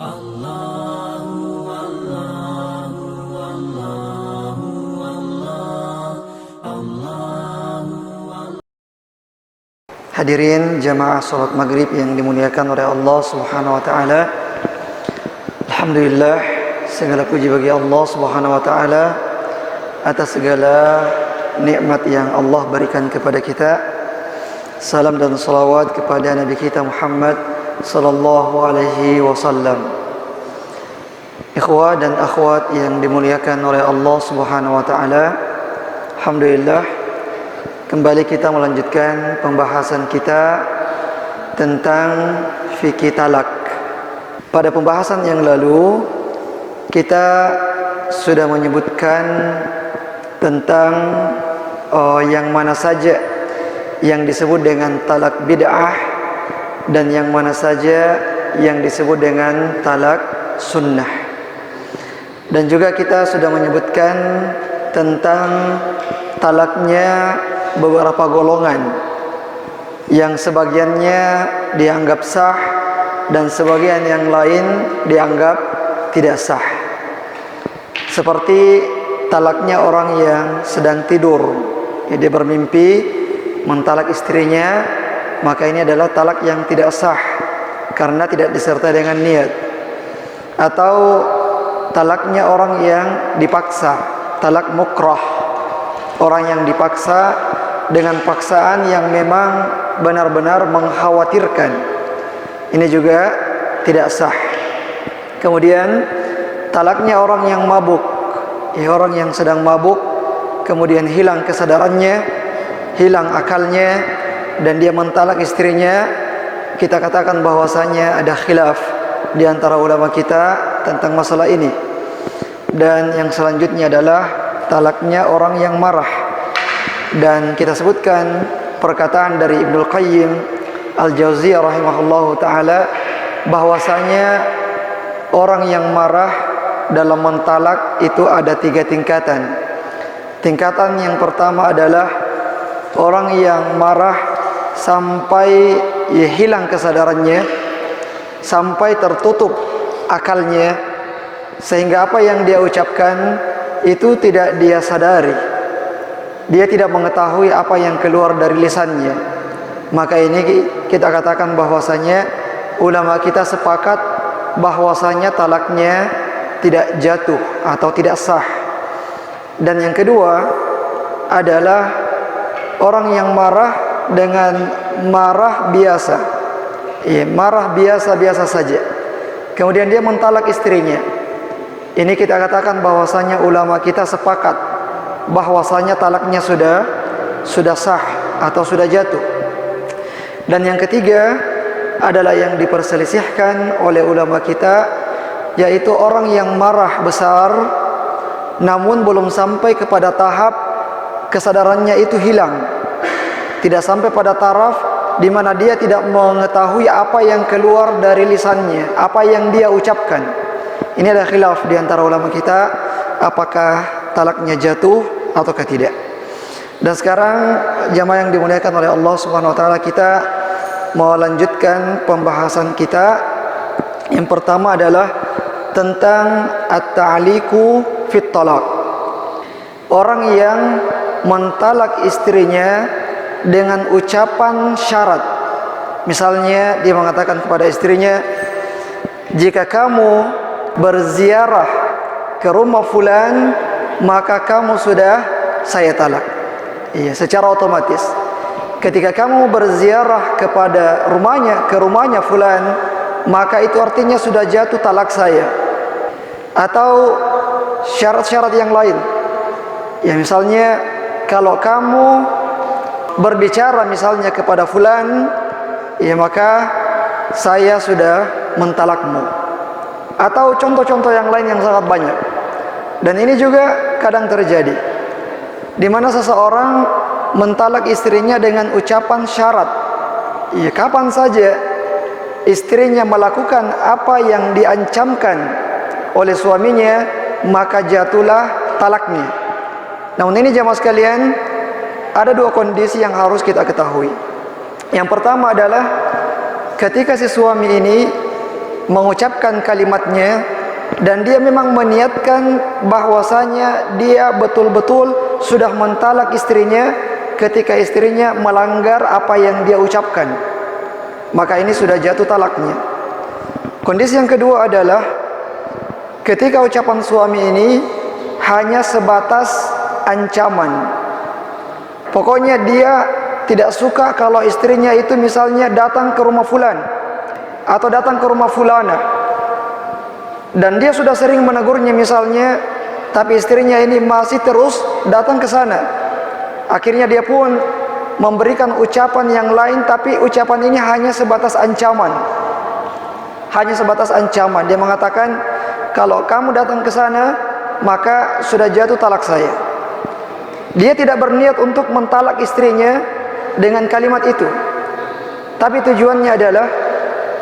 Hadirin jamaah salat maghrib yang dimuliakan oleh Allah Subhanahu wa taala. Alhamdulillah, segala puji bagi Allah Subhanahu wa taala atas segala nikmat yang Allah berikan kepada kita. Salam dan salawat kepada Nabi kita Muhammad sallallahu alaihi wasallam. Ikhwah dan akhwat yang dimuliakan oleh Allah Subhanahu wa taala. Alhamdulillah, kembali kita melanjutkan pembahasan kita tentang fikih talak. Pada pembahasan yang lalu kita sudah menyebutkan tentang yang mana saja yang disebut dengan talak bid'ah dan yang mana saja yang disebut dengan talak sunnah. Dan juga kita sudah menyebutkan tentang talaknya beberapa golongan yang sebagiannya dianggap sah dan sebagian yang lain dianggap tidak sah. Seperti talaknya orang yang sedang tidur, dia bermimpi mentalak istrinya, maka ini adalah talak yang tidak sah karena tidak disertai dengan niat. Atau talaknya orang yang dipaksa, talak mukrah, orang yang dipaksa dengan paksaan yang memang benar-benar mengkhawatirkan, ini juga tidak sah. Kemudian talaknya orang yang mabuk, orang yang sedang mabuk kemudian hilang kesadarannya, hilang akalnya, dan dia mentalak istrinya, kita katakan bahwasanya ada khilaf di antara ulama kita tentang masalah ini. Dan yang selanjutnya adalah talaknya orang yang marah. Dan kita sebutkan perkataan dari Ibnul Qayyim Al-Jauziyah rahimahullahu ta'ala bahwasanya orang yang marah dalam mentalak itu ada 3 tingkatan. Tingkatan yang pertama adalah orang yang marah sampai hilang kesadarannya, sampai tertutup akalnya, sehingga apa yang dia ucapkan itu tidak dia sadari. Dia tidak mengetahui apa yang keluar dari lisannya. Maka ini kita katakan bahwasanya ulama kita sepakat bahwasanya talaknya tidak jatuh atau tidak sah. Dan yang kedua adalah orang yang marah dengan marah biasa. Marah biasa-biasa saja. Kemudian dia mentalak istrinya. Ini kita katakan bahwasanya ulama kita sepakat bahwasanya talaknya sudah sah atau sudah jatuh. Dan yang ketiga adalah yang diperselisihkan oleh ulama kita, yaitu orang yang marah besar namun belum sampai kepada tahap kesadarannya itu hilang, tidak sampai pada taraf di mana dia tidak mengetahui apa yang keluar dari lisannya, apa yang dia ucapkan. Ini adalah khilaf di antara ulama kita, apakah talaknya jatuh ataukah tidak. Dan sekarang jamaah yang dimuliakan oleh Allah Subhanahu wa taala, kita mau lanjutkan pembahasan kita. Yang pertama adalah tentang at-ta'liqu fit talaq. Orang yang mentalak istrinya dengan ucapan syarat. Misalnya dia mengatakan kepada istrinya, jika kamu berziarah ke rumah fulan, maka kamu sudah saya talak. Secara otomatis. Ketika kamu berziarah kepada rumahnya, ke rumahnya fulan, maka itu artinya sudah jatuh talak saya. Atau syarat-syarat yang lain. Misalnya kalau kamu berbicara misalnya kepada fulan, maka saya sudah mentalakmu. Atau contoh-contoh yang lain yang sangat banyak. Dan ini juga kadang terjadi, di mana seseorang mentalak istrinya dengan ucapan syarat. Kapan saja istrinya melakukan apa yang diancamkan oleh suaminya, maka jatuhlah talaknya. Namun ini jamaah sekalian, ada 2 kondisi yang harus kita ketahui. Yang pertama adalah ketika si suami ini mengucapkan kalimatnya dan dia memang meniatkan bahwasanya dia betul-betul sudah mentalak istrinya ketika istrinya melanggar apa yang dia ucapkan, maka ini sudah jatuh talaknya. Kondisi yang kedua adalah ketika ucapan suami ini hanya sebatas ancaman. Pokoknya dia tidak suka kalau istrinya itu misalnya datang ke rumah fulan atau datang ke rumah fulana, dan dia sudah sering menegurnya misalnya, tapi istrinya ini masih terus datang ke sana. Akhirnya dia pun memberikan ucapan yang lain, tapi ucapan ini hanya sebatas ancaman. Hanya sebatas ancaman. Dia mengatakan, kalau kamu datang ke sana, maka sudah jatuh talak saya. Dia tidak berniat untuk mentalak istrinya dengan kalimat itu, tapi tujuannya adalah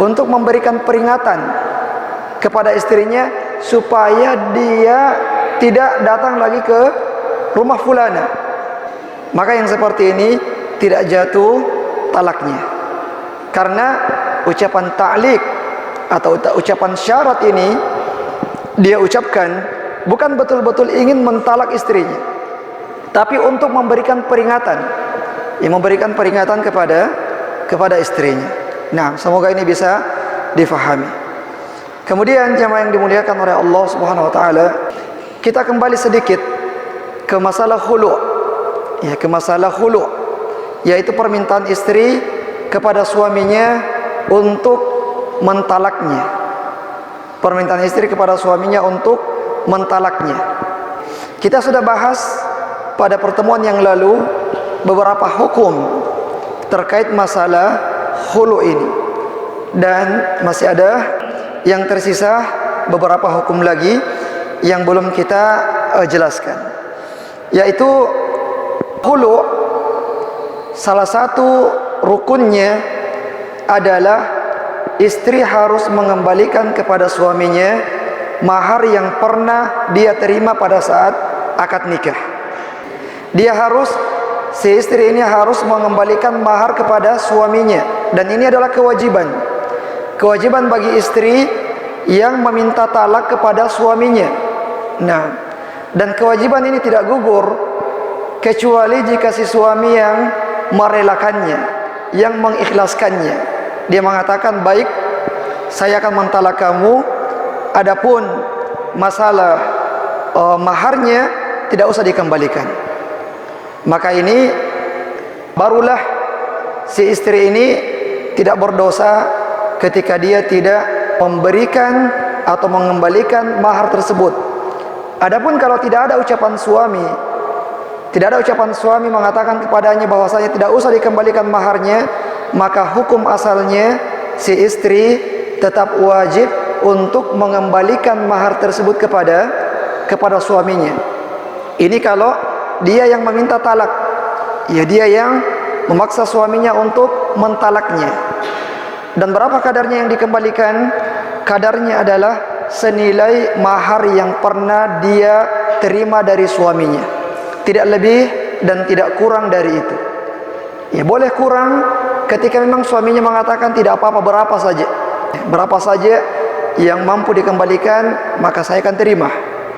untuk memberikan peringatan kepada istrinya supaya dia tidak datang lagi ke rumah fulana. Maka yang seperti ini tidak jatuh talaknya, karena ucapan ta'liq atau ucapan syarat ini dia ucapkan bukan betul-betul ingin mentalak istrinya, tapi untuk memberikan peringatan, memberikan peringatan kepada istrinya. Nah, semoga ini bisa difahami. Kemudian jemaah yang dimuliakan oleh Allah Subhanahu wa taala, kita kembali sedikit ke masalah khulu'. Ke masalah khulu', yaitu permintaan istri kepada suaminya untuk mentalaknya. Permintaan istri kepada suaminya untuk mentalaknya. Kita sudah bahas pada pertemuan yang lalu beberapa hukum terkait masalah khulu' ini, dan masih ada yang tersisa beberapa hukum lagi yang belum kita jelaskan, yaitu khulu'. Salah satu rukunnya adalah istri harus mengembalikan kepada suaminya mahar yang pernah dia terima pada saat akad nikah. Si istri ini harus mengembalikan mahar kepada suaminya, dan ini adalah kewajiban bagi istri yang meminta talak kepada suaminya. Nah, dan kewajiban ini tidak gugur kecuali jika si suami yang merelakannya, yang mengikhlaskannya. Dia mengatakan, baik, saya akan mentalak kamu, adapun masalah maharnya tidak usah dikembalikan. Maka ini barulah si istri ini tidak berdosa ketika dia tidak memberikan atau mengembalikan mahar tersebut. Adapun kalau tidak ada ucapan suami mengatakan kepadanya bahwasanya tidak usah dikembalikan maharnya, maka hukum asalnya si istri tetap wajib untuk mengembalikan mahar tersebut kepada suaminya. Ini kalau dia yang meminta talak, dia yang memaksa suaminya untuk mentalaknya. Dan berapa kadarnya yang dikembalikan? Kadarnya adalah senilai mahar yang pernah dia terima dari suaminya, tidak lebih dan tidak kurang dari itu. Boleh kurang ketika memang suaminya mengatakan tidak apa-apa, berapa saja yang mampu dikembalikan maka saya akan terima,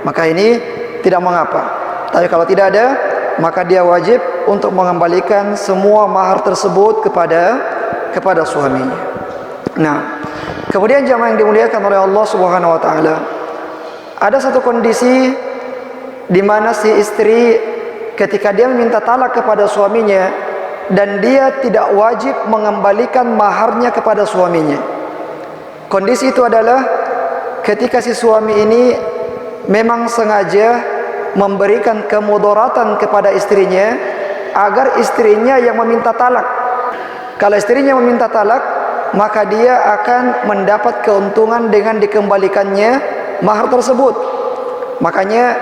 maka ini tidak mengapa. Tapi kalau tidak ada, maka dia wajib untuk mengembalikan semua mahar tersebut kepada suaminya. Nah, kemudian jamaah yang dimuliakan oleh Allah Subhanahu wa taala, ada satu kondisi di mana si istri ketika dia meminta talak kepada suaminya dan dia tidak wajib mengembalikan maharnya kepada suaminya. Kondisi itu adalah ketika si suami ini memang sengaja memberikan kemudaratan kepada istrinya agar istrinya yang meminta talak. Kalau istrinya meminta talak, maka dia akan mendapat keuntungan dengan dikembalikannya mahar tersebut. Makanya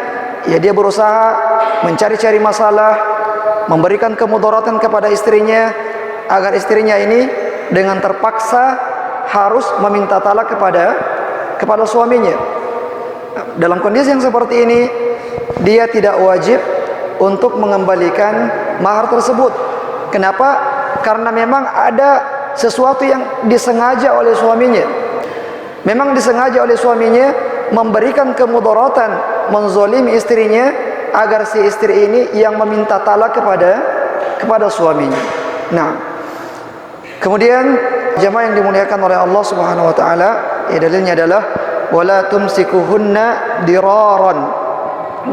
dia berusaha mencari-cari masalah, memberikan kemudaratan kepada istrinya agar istrinya ini dengan terpaksa harus meminta talak kepada suaminya. Dalam kondisi yang seperti ini, dia tidak wajib untuk mengembalikan mahar tersebut. Kenapa? Karena memang ada sesuatu yang disengaja oleh suaminya. Memang disengaja oleh suaminya memberikan kemudaratan, menzalimi istrinya agar si istri ini yang meminta talak kepada suaminya. Nah, kemudian jemaah yang dimuliakan oleh Allah Subhanahu wa taala, dalilnya adalah wala tumsikuhunna diraran,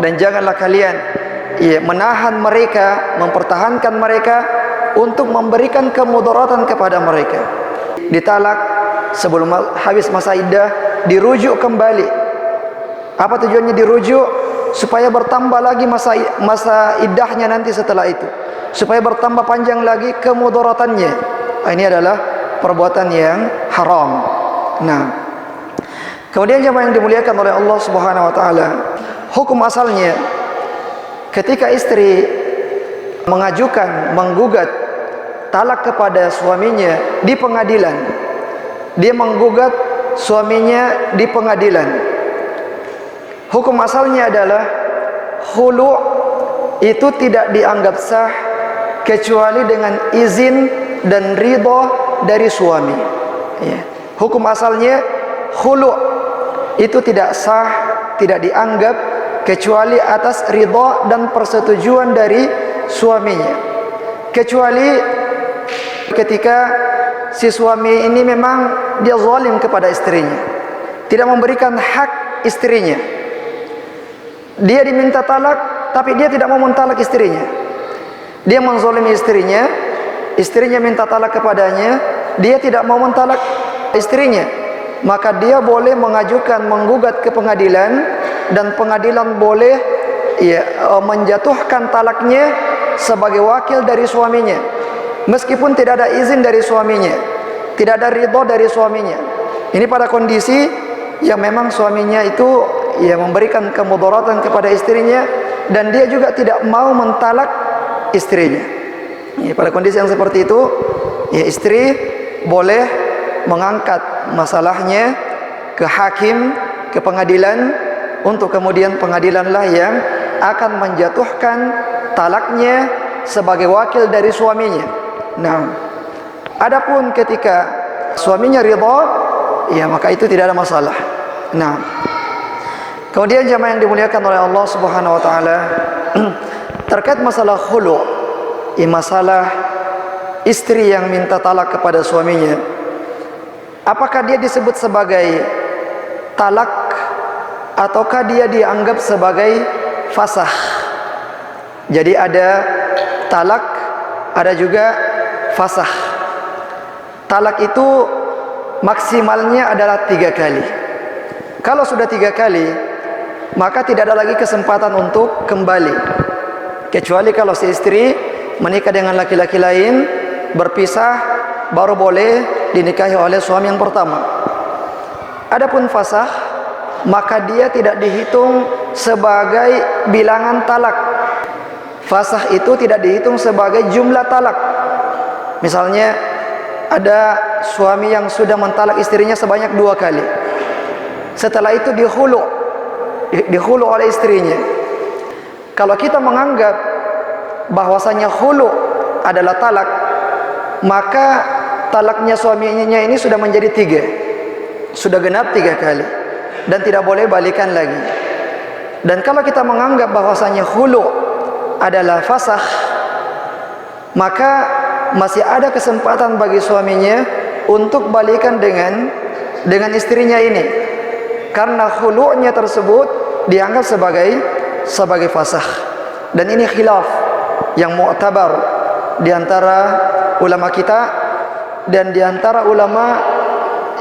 dan janganlah kalian menahan mereka, mempertahankan mereka untuk memberikan kemudaratan kepada mereka. Ditalak sebelum habis masa iddah, dirujuk kembali. Apa tujuannya dirujuk? Supaya bertambah lagi masa iddahnya nanti setelah itu, supaya bertambah panjang lagi kemudaratannya. Ini adalah perbuatan yang haram. Nah, kemudian jemaah yang dimuliakan oleh Allah Subhanahu wa taala, hukum asalnya ketika istri mengajukan, menggugat talak kepada suaminya di pengadilan, dia menggugat suaminya di pengadilan, hukum asalnya adalah khulu' itu tidak dianggap sah kecuali dengan izin dan ridha dari suami. Hukum asalnya khulu' itu tidak sah, tidak dianggap kecuali atas ridha dan persetujuan dari suaminya, kecuali ketika si suami ini memang dia zalim kepada istrinya, tidak memberikan hak istrinya. Dia diminta talak, tapi dia tidak mau mentalak istrinya. Dia menzalimi istrinya, istrinya minta talak kepadanya, dia tidak mau mentalak istrinya. Maka dia boleh mengajukan, menggugat ke pengadilan, dan pengadilan boleh menjatuhkan talaknya sebagai wakil dari suaminya, meskipun tidak ada izin dari suaminya, tidak ada ridha dari suaminya. Ini pada kondisi yang memang suaminya itu memberikan kemudaratan kepada istrinya, dan dia juga tidak mau mentalak istrinya. Pada kondisi yang seperti itu, istri boleh mengangkat masalahnya ke hakim, ke pengadilan, untuk kemudian pengadilanlah yang akan menjatuhkan talaknya sebagai wakil dari suaminya. Nah, adapun ketika suaminya ridha, maka itu tidak ada masalah. Nah, kemudian jemaah yang dimuliakan oleh Allah Subhanahu wa taala, terkait masalah khulu', masalah istri yang minta talak kepada suaminya, apakah dia disebut sebagai talak ataukah dia dianggap sebagai fasah? Jadi ada talak, ada juga fasah. Talak itu maksimalnya adalah 3 kali. Kalau sudah 3 kali, maka tidak ada lagi kesempatan untuk kembali, kecuali kalau si istri menikah dengan laki-laki lain, berpisah, baru boleh dinikahi oleh suami yang pertama. Adapun fasah, maka dia tidak dihitung sebagai bilangan talak. Fasah itu tidak dihitung sebagai jumlah talak. Misalnya ada suami yang sudah mentalak istrinya sebanyak 2 kali, setelah itu dihulu oleh istrinya. Kalau kita menganggap bahwasanya hulu adalah talak, maka talaknya suaminya ini sudah menjadi 3, sudah genap 3 kali, dan tidak boleh balikan lagi. Dan kalau kita menganggap bahwasanya hulu adalah fasah, maka masih ada kesempatan bagi suaminya untuk balikan dengan istrinya ini, karena khulu'nya tersebut dianggap sebagai fasah. Dan ini khilaf yang mu'tabar di antara ulama kita, dan di antara ulama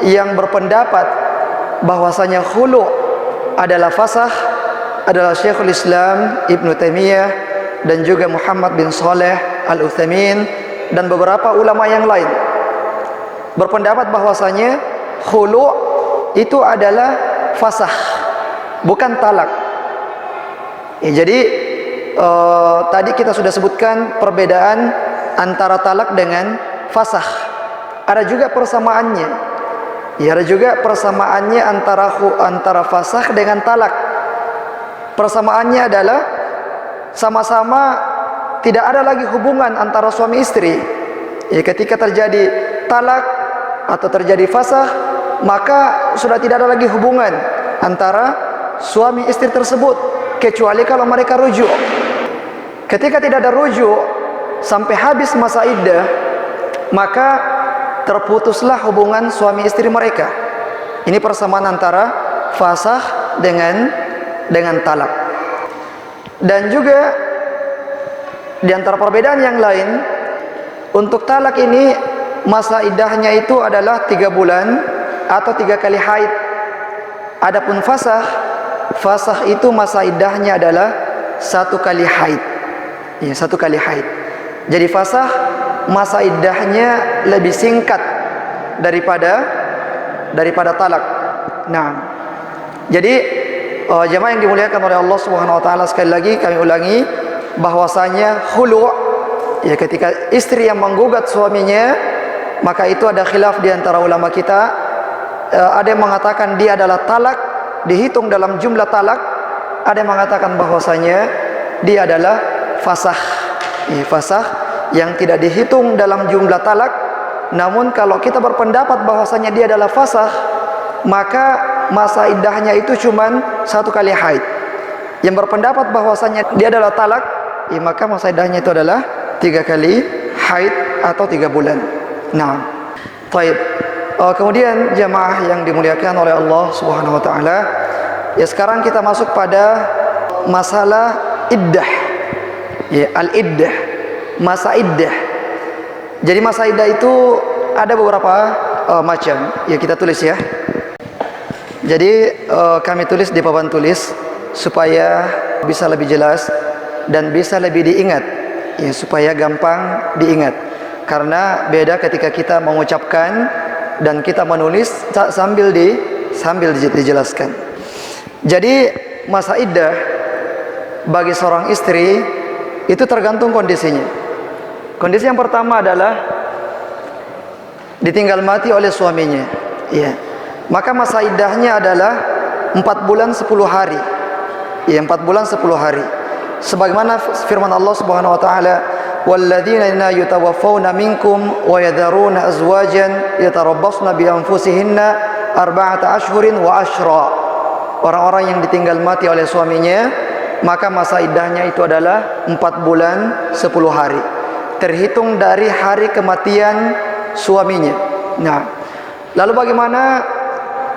yang berpendapat bahwasanya khulu' adalah fasah adalah Syekhul Islam Ibnu Taimiyah, dan juga Muhammad bin Shalih Al-Utsaimin, dan beberapa ulama yang lain berpendapat bahwasanya khulu' itu adalah fasah, bukan talak. Jadi tadi kita sudah sebutkan perbedaan antara talak dengan fasah. Ada juga persamaannya. Ada juga persamaannya antara fasah dengan talak. Persamaannya adalah sama-sama tidak ada lagi hubungan antara suami istri. Ketika terjadi talak atau terjadi fasah, maka sudah tidak ada lagi hubungan antara suami istri tersebut, kecuali kalau mereka rujuk. Ketika tidak ada rujuk sampai habis masa iddah, maka terputuslah hubungan suami istri mereka. Ini persamaan antara fasakh dengan talak. Dan juga di antara perbedaan yang lain, untuk talak ini masa iddahnya itu adalah 3 bulan atau 3 kali haid. Adapun fasakh itu masa iddahnya adalah 1 kali haid. Ya, 1 kali haid. Jadi fasakh masa iddahnya lebih singkat daripada talak. Nah, jadi jemaah yang dimuliakan oleh Allah Subhanahu wa taala, sekali lagi kami ulangi bahwasanya khulu', ya, ketika istri yang menggugat suaminya, maka itu ada khilaf di antara ulama kita. Ada yang mengatakan dia adalah talak, dihitung dalam jumlah talak. Ada yang mengatakan bahwasanya dia adalah fasakh. Ya, fasakh yang tidak dihitung dalam jumlah talak. Namun kalau kita berpendapat bahwasanya dia adalah fasakh, maka masa iddahnya itu cuman 1 kali haid. Yang berpendapat bahwasanya dia adalah talak, ya, maka masa iddahnya itu adalah 3 kali haid atau 3 bulan. Nah, baik. Kemudian jemaah yang dimuliakan oleh Allah Subhanahu wa taala, ya, sekarang kita masuk pada masalah iddah. Ya, al-iddah, masa iddah. Jadi masa iddah itu ada beberapa macam. Ya, kita tulis ya. Jadi kami tulis di papan tulis supaya bisa lebih jelas dan bisa lebih diingat, ya, supaya gampang diingat. Karena beda ketika kita mengucapkan dan kita menulis sambil dijelaskan. Jadi masa iddah bagi seorang istri itu tergantung kondisinya. Kondisi yang pertama adalah ditinggal mati oleh suaminya, ya. Maka masa iddahnya adalah 4 bulan 10 hari. Ya, 4 bulan 10 hari. Sebagaimana firman Allah Subhanahu wa taala, "Walladzina yatawaffawna minkum wa yadharuna azwajan yatarabbasna bi anfusihinna arba'ata ashhurin wa ashra." Orang-orang yang ditinggal mati oleh suaminya, maka masa iddahnya itu adalah 4 bulan 10 hari. Terhitung dari hari kematian suaminya. Nah, lalu bagaimana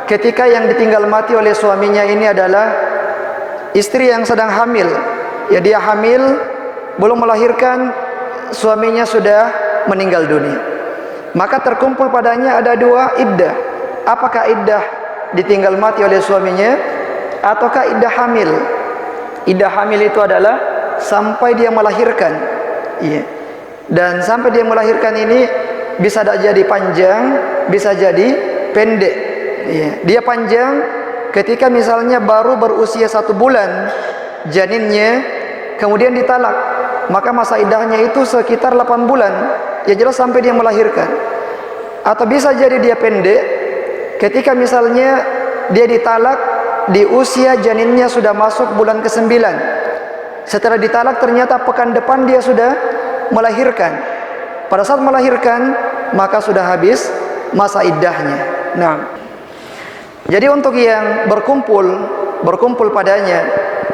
ketika yang ditinggal mati oleh suaminya ini adalah istri yang sedang hamil? Ya, dia hamil, belum melahirkan, suaminya sudah meninggal dunia. Maka terkumpul padanya ada 2 iddah. Apakah iddah ditinggal mati oleh suaminya ataukah iddah hamil? Iddah hamil itu adalah sampai dia melahirkan. Iya. Dan sampai dia melahirkan ini bisa jadi panjang, bisa jadi pendek. Iya. Dia panjang ketika misalnya baru berusia 1 bulan janinnya, kemudian ditalak, maka masa iddahnya itu sekitar 8 bulan. Ya, jelas sampai dia melahirkan. Atau bisa jadi dia pendek ketika misalnya dia ditalak di usia janinnya sudah masuk bulan ke-9. Setelah ditalak ternyata pekan depan dia sudah melahirkan. Pada saat melahirkan maka sudah habis masa iddahnya. Nah, jadi untuk yang berkumpul padanya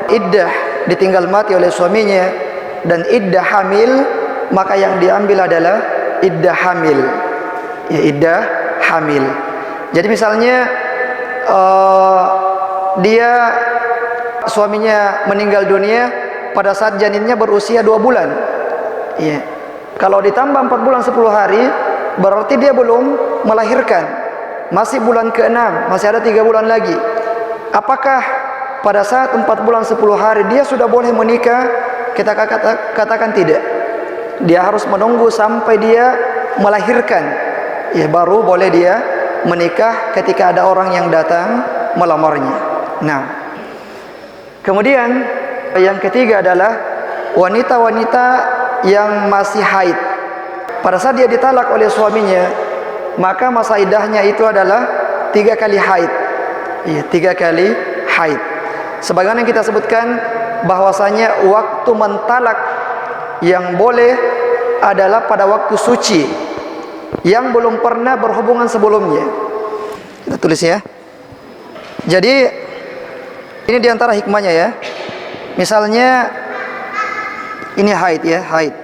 iddah ditinggal mati oleh suaminya dan iddah hamil, maka yang diambil adalah iddah hamil. Ya, iddah hamil. Jadi misalnya dia suaminya meninggal dunia pada saat janinnya berusia 2 bulan. Ya. Kalau ditambah 4 bulan 10 hari, berarti dia belum melahirkan. Masih bulan ke-6, masih ada 3 bulan lagi. Apakah pada saat 4 bulan 10 hari dia sudah boleh menikah? Kita katakan tidak. Dia harus menunggu sampai dia melahirkan. Ya, baru boleh dia menikah ketika ada orang yang datang melamarnya. Nah, kemudian yang ketiga adalah wanita-wanita yang masih haid. Pada saat dia ditalak oleh suaminya, maka masa iddahnya itu adalah 3 kali haid. Iya, 3 kali haid. Sebagaimana yang kita sebutkan bahwasanya waktu mentalak yang boleh adalah pada waktu suci yang belum pernah berhubungan sebelumnya. Kita tulis ya. Jadi ini diantara hikmahnya ya. Misalnya ini haid ya, haid.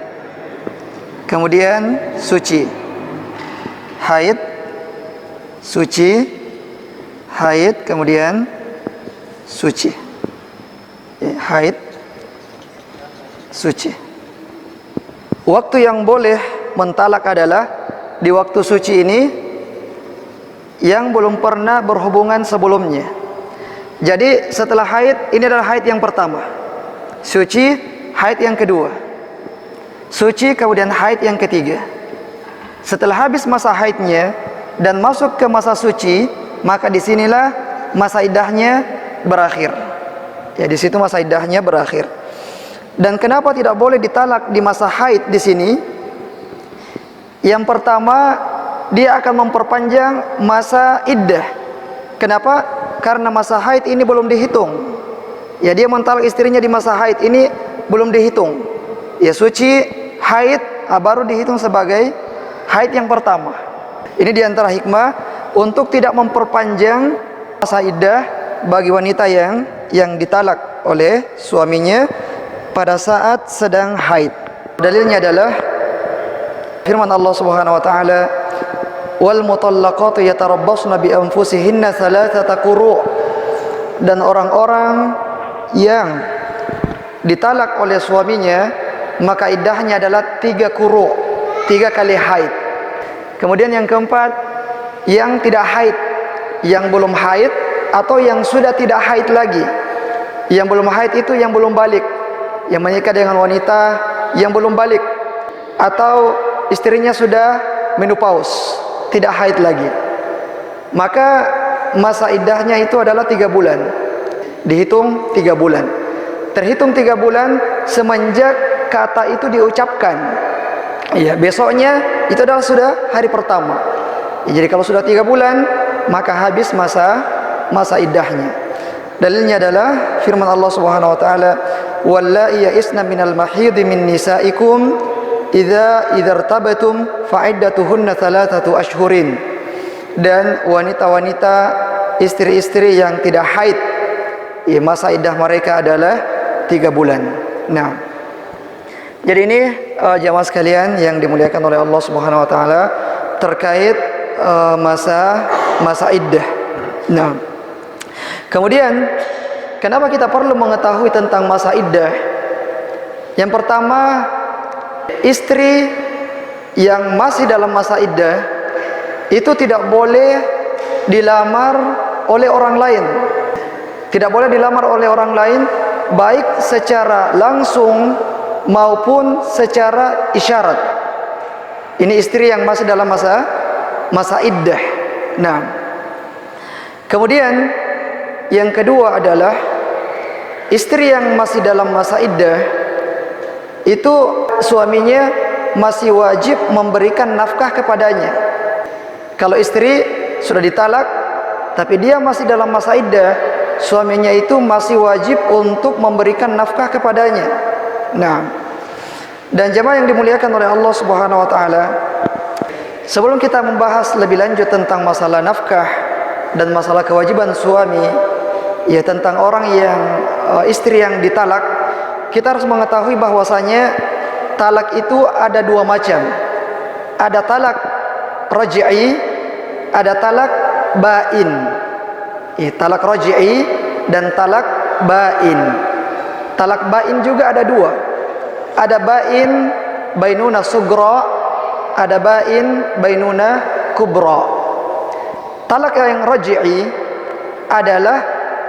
Kemudian suci. Haid, suci, haid, kemudian suci. Haid, suci. Waktu yang boleh mentalak adalah di waktu suci ini yang belum pernah berhubungan sebelumnya. Jadi setelah haid, ini adalah haid yang pertama. Suci, haid yang kedua. Suci, kemudian haid yang ketiga. Setelah habis masa haidnya dan masuk ke masa suci, maka disinilah masa iddahnya berakhir. Ya, di situ masa iddahnya berakhir. Dan kenapa tidak boleh ditalak di masa haid di sini? Yang pertama, dia akan memperpanjang masa iddah. Kenapa? Karena masa haid ini belum dihitung. Ya, dia mentalak istrinya di masa haid ini belum dihitung. Ya, suci, haid baru dihitung sebagai haid yang pertama. Ini diantara hikmah untuk tidak memperpanjang masa iddah bagi wanita yang ditalak oleh suaminya pada saat sedang haid. Dalilnya adalah firman Allah Subhanahu wa taala, wal mutallaqatu yatarabbasna bi anfusihinna thalathata quru'. Dan orang-orang yang ditalak oleh suaminya maka iddahnya adalah 3 quru', 3 kali haid. Kemudian yang keempat, yang tidak haid, yang belum haid atau yang sudah tidak haid lagi. Yang belum haid itu yang belum balik, yang menikah dengan wanita yang belum balik, atau istrinya sudah menopause, tidak haid lagi. Maka masa iddahnya itu adalah 3 bulan. Dihitung 3 bulan. Terhitung 3 bulan semenjak kata itu diucapkan. Iya, besoknya itu adalah sudah hari pertama. Ya, jadi kalau sudah 3 bulan maka habis masa iddahnya. Dalilnya adalah firman Allah Subhanahu wa taala, "Wallai ya'isna minal mahidh min nisaikum idza irtabatum fa'iddatuhunna 3 ashhurin." Dan wanita-wanita istri-istri yang tidak haid, ya, masa iddah mereka adalah 3 bulan. Nah, jadi ini jamaah sekalian yang dimuliakan oleh Allah Subhanahu wa taala terkait masa iddah. Nah, kemudian kenapa kita perlu mengetahui tentang masa iddah? Yang pertama, istri yang masih dalam masa iddah itu tidak boleh dilamar oleh orang lain. Tidak boleh dilamar oleh orang lain, baik secara langsung maupun secara isyarat. Ini istri yang masih dalam masa iddah. Nah, kemudian yang kedua adalah istri yang masih dalam masa iddah itu suaminya masih wajib memberikan nafkah kepadanya. Kalau istri sudah ditalak tapi dia masih dalam masa iddah, suaminya itu masih wajib untuk memberikan nafkah kepadanya. Nah, dan jemaah yang dimuliakan oleh Allah Subhanahu wa taala, sebelum kita membahas lebih lanjut tentang masalah nafkah dan masalah kewajiban suami, ya, tentang orang yang istri yang ditalak, kita harus mengetahui bahwasanya talak itu ada 2 macam. Ada talak raj'i, ada talak bain. Talak raj'i dan talak bain. Talak bain juga ada 2. Ada bain bainuna sugra, ada bain bainuna kubra. Talak yang raj'i adalah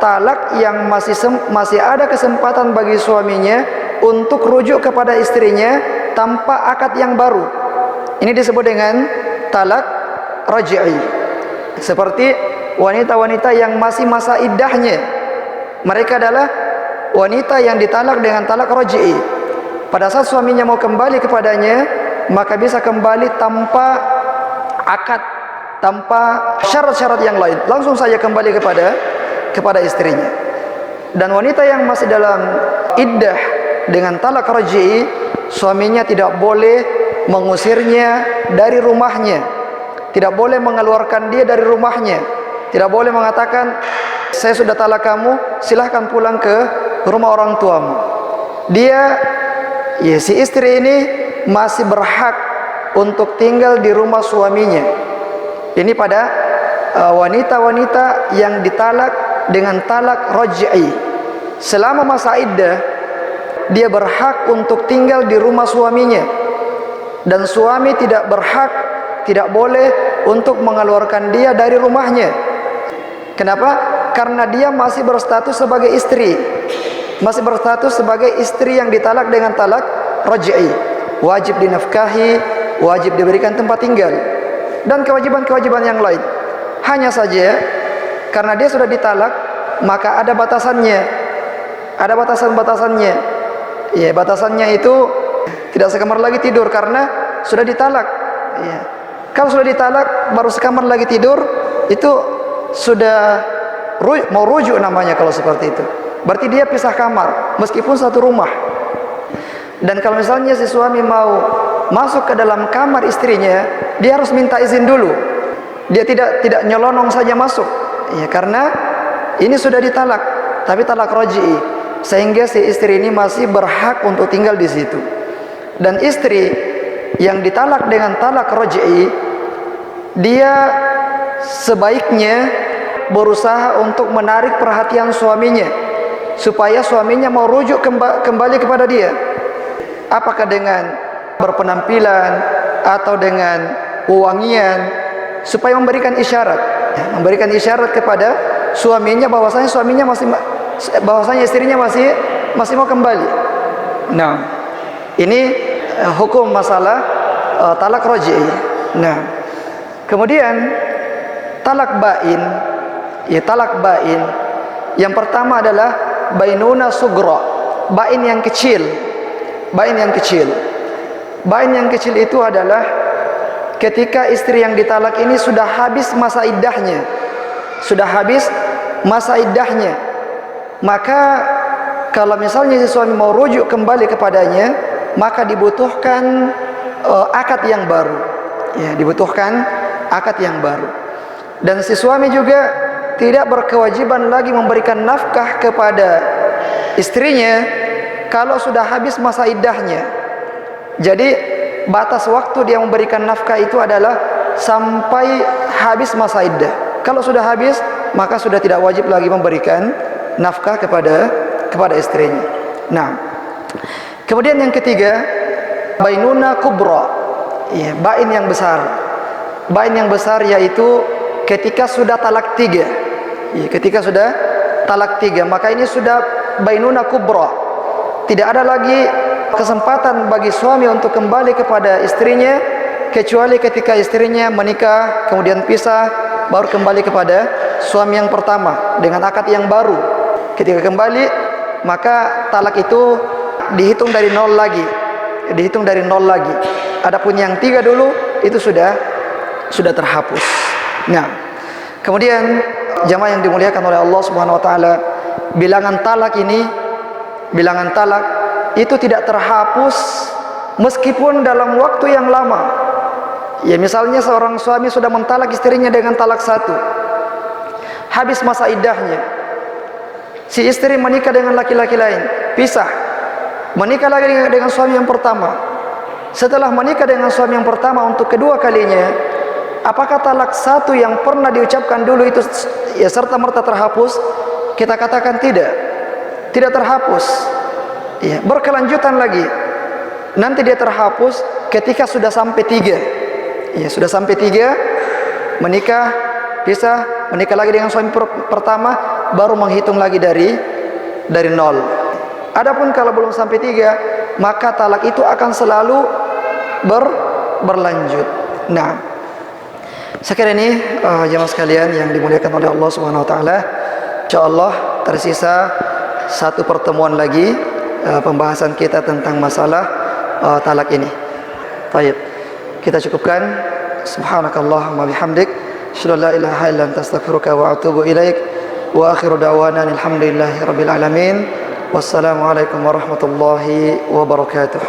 talak yang masih ada kesempatan bagi suaminya untuk rujuk kepada istrinya tanpa akad yang baru. Ini disebut dengan talak raj'i. Seperti wanita-wanita yang masih masa iddahnya, mereka adalah wanita yang ditalak dengan talak raj'i. Pada saat suaminya mau kembali kepadanya, maka bisa kembali tanpa akad, tanpa syarat-syarat yang lain, langsung saja kembali kepada istrinya. Dan wanita yang masih dalam iddah dengan talak raj'i, suaminya tidak boleh mengusirnya dari rumahnya, tidak boleh mengeluarkan dia dari rumahnya, Tidak boleh mengatakan, saya sudah talak kamu, silahkan pulang ke rumah orang tuamu. Dia, ya, si istri ini masih berhak untuk tinggal di rumah suaminya. Ini pada wanita-wanita yang ditalak dengan talak raj'i. Selama masa iddah, dia berhak untuk tinggal di rumah suaminya, dan suami tidak berhak, tidak boleh untuk mengeluarkan dia dari rumahnya. Kenapa? Karena dia masih berstatus sebagai istri, masih berstatus sebagai istri yang ditalak dengan talak raj'i. Wajib dinafkahi, wajib diberikan tempat tinggal, dan kewajiban-kewajiban yang lain. Hanya saja karena dia sudah ditalak, maka ada batasannya, ada batasan-batasannya. Ya, batasannya itu tidak sekamar lagi tidur karena sudah ditalak. Ya. Kalau sudah ditalak baru sekamar lagi tidur, itu sudah mau rujuk namanya kalau seperti itu. Berarti dia pisah kamar meskipun satu rumah. Dan kalau misalnya si suami mau masuk ke dalam kamar istrinya, dia harus minta izin dulu. Dia tidak nyelonong saja masuk. Ya, karena ini sudah ditalak, tapi talak raj'i, sehingga si istri ini masih berhak untuk tinggal di situ. Dan istri yang ditalak dengan talak raj'i, dia sebaiknya berusaha untuk menarik perhatian suaminya, supaya suaminya mau rujuk kembali kepada dia. Apakah dengan berpenampilan atau dengan wewangian, supaya memberikan isyarat, memberikan isyarat kepada suaminya bahwasanya bahwasanya istrinya masih mau kembali. Nah, ini hukum masalah talak raj'i. Nah, kemudian talak bain, ya, talak bain yang pertama adalah bainuna sugra, bain yang kecil. Bain yang kecil, bain yang kecil itu adalah ketika istri yang ditalak ini sudah habis masa iddahnya, sudah habis masa iddahnya. Maka kalau misalnya si suami mau rujuk kembali kepadanya, maka dibutuhkan akad yang baru. Ya, dibutuhkan akad yang baru. Dan si suami juga tidak berkewajiban lagi memberikan nafkah kepada istrinya kalau sudah habis masa iddahnya. Jadi batas waktu dia memberikan nafkah itu adalah sampai habis masa iddah. Kalau sudah habis, maka sudah tidak wajib lagi memberikan nafkah kepada istrinya. Nah, kemudian yang ketiga, bainuna kubra, ya, bain yang besar. Bain yang besar yaitu ketika sudah talak 3. Ya, ketika sudah talak 3, maka ini sudah bainuna kubra. Tidak ada lagi kesempatan bagi suami untuk kembali kepada istrinya, kecuali ketika istrinya menikah kemudian pisah, baru kembali kepada suami yang pertama dengan akad yang baru. Ketika kembali, maka talak itu dihitung dari 0 lagi, dihitung dari 0 lagi. Adapun yang 3 dulu itu sudah terhapus. Nah, kemudian jamaah yang dimuliakan oleh Allah Subhanahu wa taala, bilangan talak itu tidak terhapus meskipun dalam waktu yang lama. Ya, misalnya seorang suami sudah mentalak istrinya dengan talak 1, habis masa iddahnya, si istri menikah dengan laki-laki lain, pisah, menikah lagi dengan suami yang pertama. Setelah menikah dengan suami yang pertama untuk kedua kalinya, apakah talak 1 yang pernah diucapkan dulu itu ya serta-merta terhapus? Kita katakan tidak terhapus. Ya, berkelanjutan lagi. Nanti dia terhapus ketika sudah sampai 3. Ya, sudah sampai 3, menikah, pisah, menikah lagi dengan suami pertama, baru menghitung lagi dari 0. Adapun kalau belum sampai 3, maka talak itu akan selalu berlanjut. Nah, sekiranya ini jemaah sekalian yang dimuliakan oleh Allah Subhanahu wa taala, insyaallah tersisa satu pertemuan lagi pembahasan kita tentang masalah talak ini. Baik, kita cukupkan. Subhanakallahumma bihamdik, asyhadu an la ilaha illa anta astaghfiruka wa atubu ilaik. Wa akhiru da'wana alhamdulillahirabbil alamin. Wassalamualaikum warahmatullahi wabarakatuh.